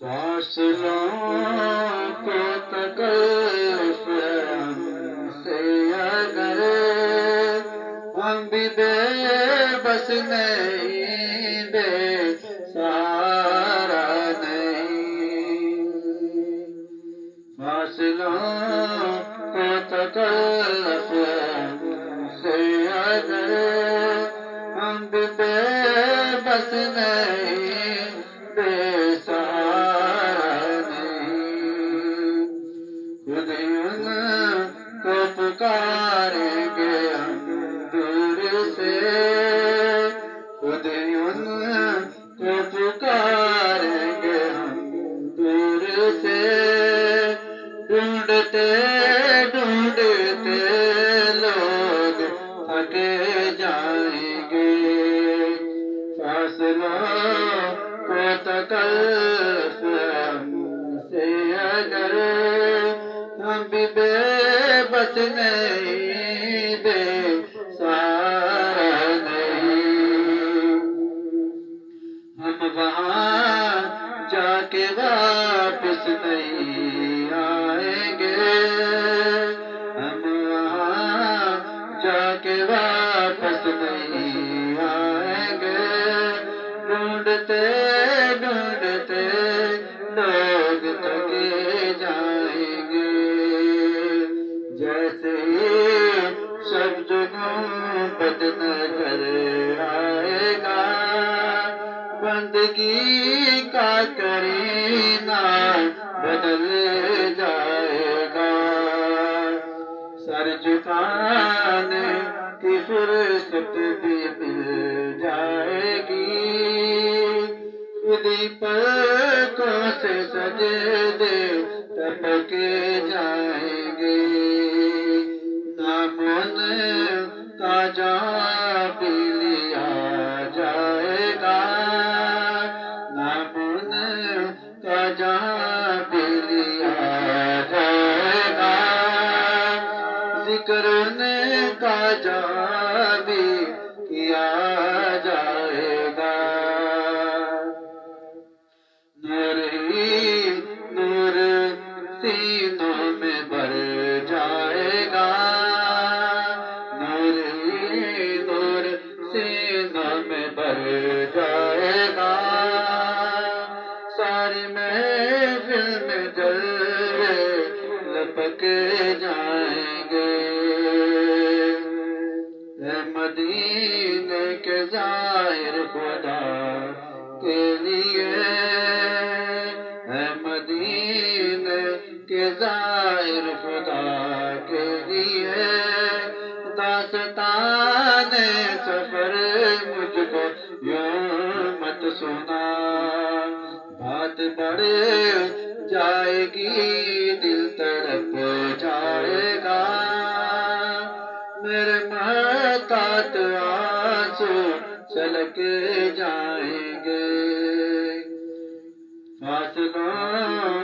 فاصلوں کو تکلف ہم سے اگر ہم بھی بے بس نہیں، بے سہارا نہیں۔ فاصلوں کو تکلف ہم سے اگر ہم بھی بے بس نہیں، بے خود ان کو پکاریں گے ہم دور سے، خود ان کو پکاریں گے ہم دور سے، ڈھونڈتے ڈھونڈتے لوگ تھکے جائیں گے۔ فاصلوں کو تکلف ہم سے اگر ہم بھی بے بس نہیں، بے سہارا نہیں۔ ہم وہاں جا کے واپس نہیں آئیں گے، ہم وہاں جا کے واپس نہیں آئیں گے۔ ڈھونڈتے ڈھونڈتے لوگ تھکے جائیں گے۔ جیسے ہی سب گنبد نظر آئے گا، بندگی کا کرینہ بدل جائے گا۔ سر جھکانے کی فرصت بھی مل جائے گی، خودی پلکوں سے سجدے ٹپکے جائیں گے۔ نام ان کا جہاں بھی لیا جائے گا، نام ان کا جہاں بھی لیا جائے گا، ذکر ان کا جہاں بھی کیا جائے گا۔ نور ہی نور سینوں میں بھر جائے گا، نور ہی نور سینوں میں بھر جائے گا۔ ساری محفل میں جلوے لپک جائیں گے۔ اے مدینے کے ظاہر خدا کے لیے، اے مدینے کے ظاہر خدا کے لیے، داستان سفر مجھ کو یوں مت سنا۔ بات بڑھ جائے گی، دل تڑپ جائے گا، میرے محتاط آنسو چھلک جائیں گے۔ فاصلوں